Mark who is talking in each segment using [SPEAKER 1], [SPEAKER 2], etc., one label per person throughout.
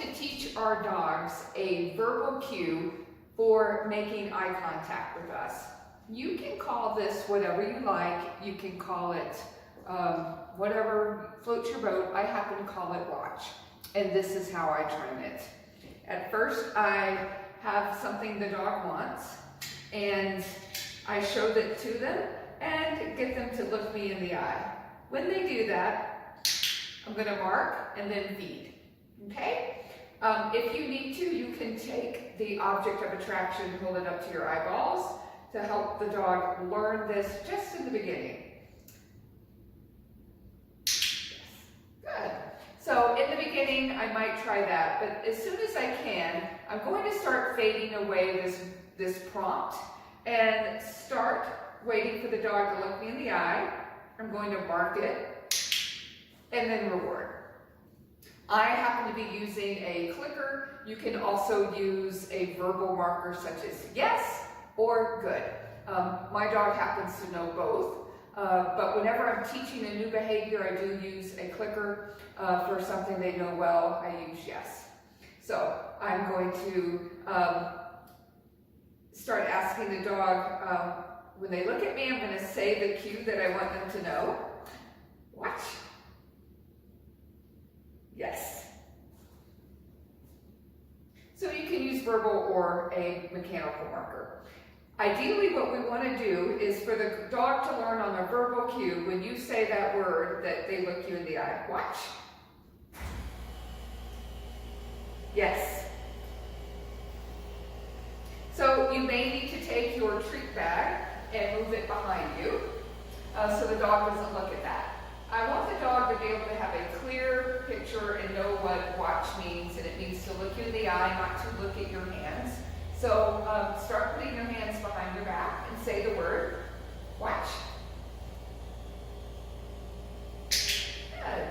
[SPEAKER 1] to teach our dogs a verbal cue for making eye contact with us. You can call this whatever you like. You can call it whatever floats your boat. I happen to call it watch. And this is how I train it. At first, I have something the dog wants, and I show that to them and get them to look me in the eye. When they do that, I'm going to mark and then feed. Okay? If you need to, you can take the object of attraction and hold it up to your eyeballs to help the dog learn this just in the beginning. Yes. Good. So in the beginning, I might try that, but as soon as I can, I'm going to start fading away this prompt and start waiting for the dog to look me in the eye. I'm going to mark it and then reward. I happen to be using a clicker. You can also use a verbal marker such as yes or good. My dog happens to know both, but whenever I'm teaching a new behavior, I do use a clicker. For something they know well, I use yes. So I'm going to start asking the dog, when they look at me, I'm going to say the cue that I want them to know. Watch. Yes. So you can use verbal or a mechanical marker. Ideally, what we want to do is for the dog to learn on a verbal cue, when you say that word, that they look you in the eye. Watch. Yes. So you may need to take your treat bag and move it behind you so the dog doesn't look at that. I want the dog to be able to have a clear picture and know what watch means, and it means to look you in the eye, not to look at your hands. So start putting your hands behind your back and say the word, watch. Good.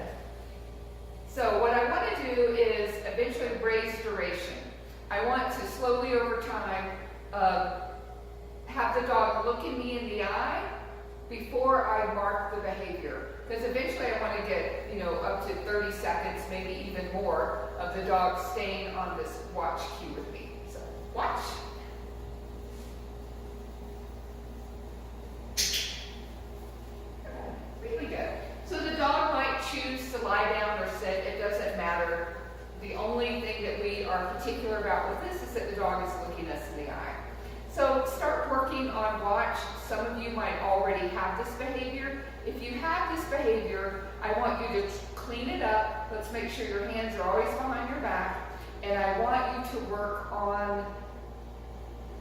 [SPEAKER 1] So what I want to do is eventually raise duration. I want to slowly over time have the dog look at me in the eye before I mark the behavior. Because eventually I want to get, up to 30 seconds, maybe even more, of the dog staying on this watch cue with me. So, watch. Really good. So the dog might choose to lie down or sit. It doesn't matter. The only thing that we are particular about with this is that the dog is looking us in the eye. So start working on watch. Some of you might already have this behavior. If you have this behavior, I want you to clean it up. Let's make sure your hands are always behind your back. And I want you to work on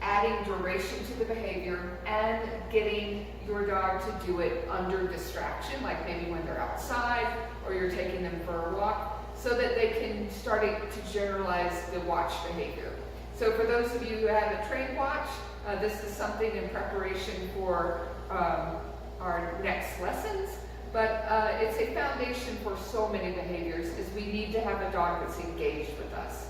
[SPEAKER 1] adding duration to the behavior and getting your dog to do it under distraction, like maybe when they're outside or you're taking them for a walk, so that they can start to generalize the watch behavior. So for those of you who haven't trained watch, this is something in preparation for our next lessons, but it's a foundation for so many behaviors, is we need to have a dog that's engaged with us.